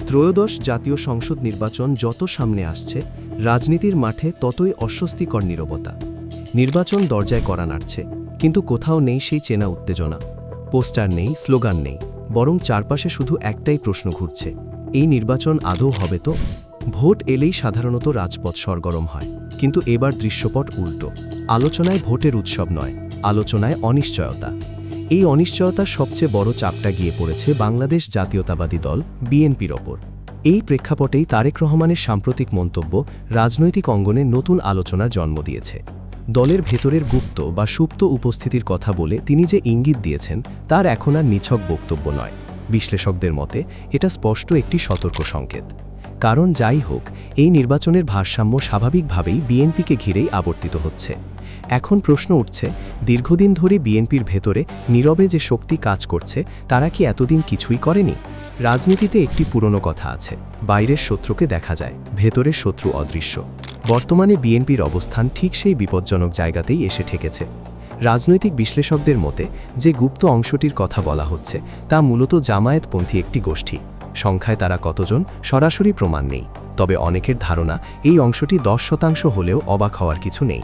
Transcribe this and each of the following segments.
ত্রয়োদশ জাতীয় সংসদ নির্বাচন যত সামনে আসছে রাজনীতির মাঠে ততই অস্বস্তিকর নীরবতা। নির্বাচন দরজায় কড়া নাড়ছে, কিন্তু কোথাও নেই সেই চেনা উত্তেজনা। পোস্টার নেই, স্লোগান নেই, বরং চারপাশে শুধু একটাই প্রশ্ন ঘুরছে, এই নির্বাচন আদৌ হবে তো? ভোট এলেই সাধারণত রাজপথ সরগরম হয়, কিন্তু এবার দৃশ্যপট উল্টো। আলোচনায় ভোটের উৎসব নয়, আলোচনায় অনিশ্চয়তা। এই অনিশ্চয়তার সবচেয়ে বড় চাপটা গিয়ে পড়েছে বাংলাদেশ জাতীয়তাবাদী দল বিএনপির ওপর। এই প্রেক্ষাপটেই তারেক রহমানের সাম্প্রতিক মন্তব্য রাজনৈতিক অঙ্গনে নতুন আলোচনার জন্ম দিয়েছে। দলের ভেতরের গুপ্ত বা সুপ্ত উপস্থিতির কথা বলে তিনি যে ইঙ্গিত দিয়েছেন, তার এখন আর নিছক বক্তব্য নয়। বিশ্লেষকদের মতে এটা স্পষ্ট একটি সতর্ক সংকেত। কারণ যাই হোক, এই নির্বাচনের ভারসাম্য স্বাভাবিকভাবেই বিএনপিকে ঘিরেই আবর্তিত হচ্ছে। এখন প্রশ্ন উঠছে, দীর্ঘদিন ধরে বিএনপির ভেতরে নীরবে যে শক্তি কাজ করছে, তারা কি এতদিন কিছুই করেনি? রাজনীতিতে একটি পুরনো কথা আছে, বাইরের শত্রুকে দেখা যায়, ভেতরের শত্রু অদৃশ্য। বর্তমানে বিএনপির অবস্থান ঠিক সেই বিপজ্জনক জায়গাতেই এসে ঠেকেছে। রাজনৈতিক বিশ্লেষকদের মতে যে গুপ্ত অংশটির কথা বলা হচ্ছে, তা মূলত জামায়াতপন্থী একটি গোষ্ঠী। সংখ্যায় তারা কতজন সরাসরি প্রমাণ নেই, তবে অনেকের ধারণা এই অংশটি 10% হলেও অবাক হওয়ার কিছু নেই।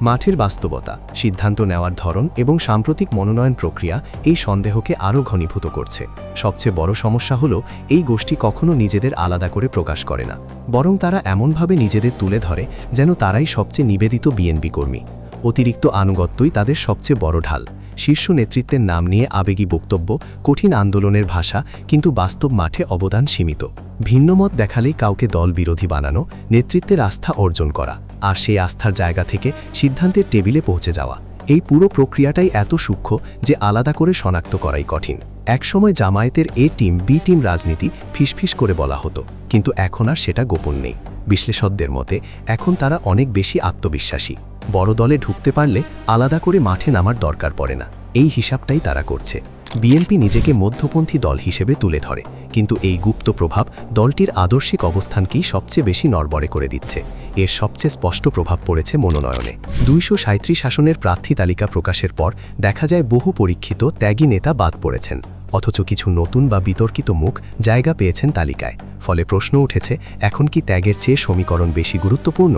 মাঠের বাস্তবতা, সিদ্ধান্ত নেওয়ার ধরন এবং সাম্প্রতিক মনোনয়ন প্রক্রিয়া এই সন্দেহকে আরও ঘনীভূত করছে। সবচেয়ে বড় সমস্যা হলো, এই গোষ্ঠী কখনো নিজেদের আলাদা করে প্রকাশ করে না, বরং তারা এমনভাবে নিজেদের তুলে ধরে যেন তারাই সবচেয়ে নিবেদিত বিএনপি কর্মী। অতিরিক্ত আনুগত্যই তাদের সবচেয়ে বড় ঢাল। শীর্ষ নেতৃত্বের নাম নিয়ে আবেগী বক্তব্য, কঠিন আন্দোলনের ভাষা, কিন্তু বাস্তব মাঠে অবদান সীমিত। ভিন্নমত দেখালেই কাউকে দল বিরোধী বানানো, নেতৃত্বের আস্থা অর্জন করা, আর সেই আস্থার জায়গা থেকে সিদ্ধান্তের টেবিলে পৌঁছে যাওয়া, এই পুরো প্রক্রিয়াটাই এত সূক্ষ্ম যে আলাদা করে শনাক্ত করাই কঠিন। একসময় জামায়াতের এ টিম বি টিম রাজনীতি ফিসফিস করে বলা হতো, কিন্তু এখন আর সেটা গোপন নেই। বিশ্লেষকদের মতে এখন তারা অনেক বেশি আত্মবিশ্বাসী। বড় দলে ঢুকতে পারলে আলাদা করে মাঠে নামার দরকার পড়ে না, এই হিসাবটাই তারা করছে। বিএনপি নিজেকে মধ্যপন্থী দল হিসেবে তুলে ধরে, কিন্তু এই গুপ্ত প্রভাব দলটির আদর্শিক অবস্থানকেই সবচেয়ে বেশি নড়বড়ে করে দিচ্ছে। এর সবচেয়ে স্পষ্ট প্রভাব পড়েছে মনোনয়নে। 237 আসনের প্রার্থী তালিকা প্রকাশের পর দেখা যায় বহু পরীক্ষিত ত্যাগী নেতা বাদ পড়েছেন, অথচ কিছু নতুন বা বিতর্কিত মুখ জায়গা পেয়েছেন তালিকায়। ফলে প্রশ্ন উঠেছে, এখন কি ত্যাগের চেয়ে সমীকরণ বেশি গুরুত্বপূর্ণ?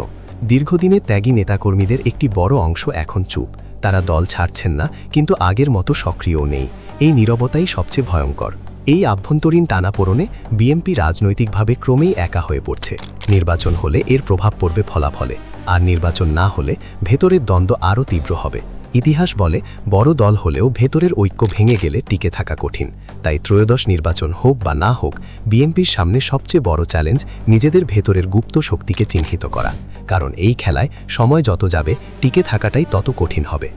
দীর্ঘদিনের ত্যাগী নেতাকর্মীদের একটি বড় অংশ এখন চুপ। তারা দল ছাড়ছেন না, কিন্তু আগের মতো সক্রিয়ও নেই। এই নীরবতাই সবচেয়ে ভয়ঙ্কর। এই আভ্যন্তরীণ টানাপোড়েনে বিএনপি রাজনৈতিকভাবে ক্রমেই একা হয়ে পড়ছে। নির্বাচন হলে এর প্রভাব পড়বে ফলাফলে, আর নির্বাচন না হলে ভেতরের দ্বন্দ্ব আরও তীব্র হবে। ইতিহাস বলে, বড় দল হলেও ভেতরের ঐক্য ভেঙে গেলে টিকে থাকা কঠিন। তাই ত্রয়োদশ নির্বাচন হোক বা না হোক, বিএনপির সামনে সবচেয়ে বড় চ্যালেঞ্জ নিজেদের ভেতরের গুপ্ত শক্তিকে চিহ্নিত করা। কারণ এই খেলায় সময় যত যাবে, টিকে থাকাটাই তত কঠিন হবে।